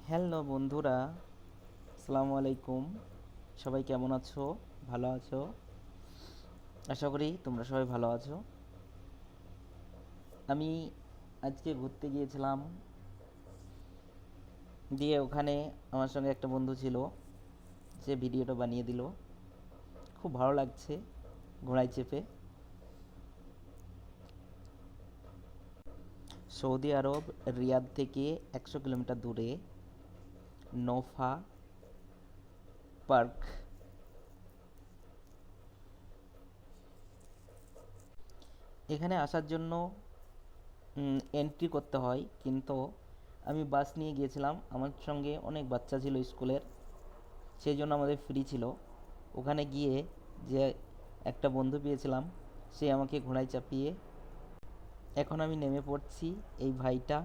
Hello বন্ধুরা, আসসালামু আলাইকুম। সবাই কেমন আছো? ভালো আছো? আশা করি তোমরা সবাই ভালো আছো। আমি আজকে ঘুরতে গিয়েছিলাম, দিয়ে ওখানে আমার সঙ্গে একটা বন্ধু ছিল, যে ভিডিওটা বানিয়ে দিল। খুব ভালো লাগছে ঘোড়ায় চেপে। সৌদি আরব রিয়াদ থেকে 100 কিলোমিটার দূরে নোফা পার্ক। এখানে আসার জন্য এন্ট্রি করতে হয়, কিন্তু আমি বাস নিয়ে গিয়েছিলাম, আমার সঙ্গে অনেক বাচ্চা ছিল স্কুলের, সেই জন্য আমাদের ফ্রি ছিল। ওখানে গিয়ে যে একটা বন্ধু পেয়েছিলাম, সে আমাকে ঘোড়ায় চাপিয়ে, এখন আমি নেমে পড়ছি। এই ভাইটা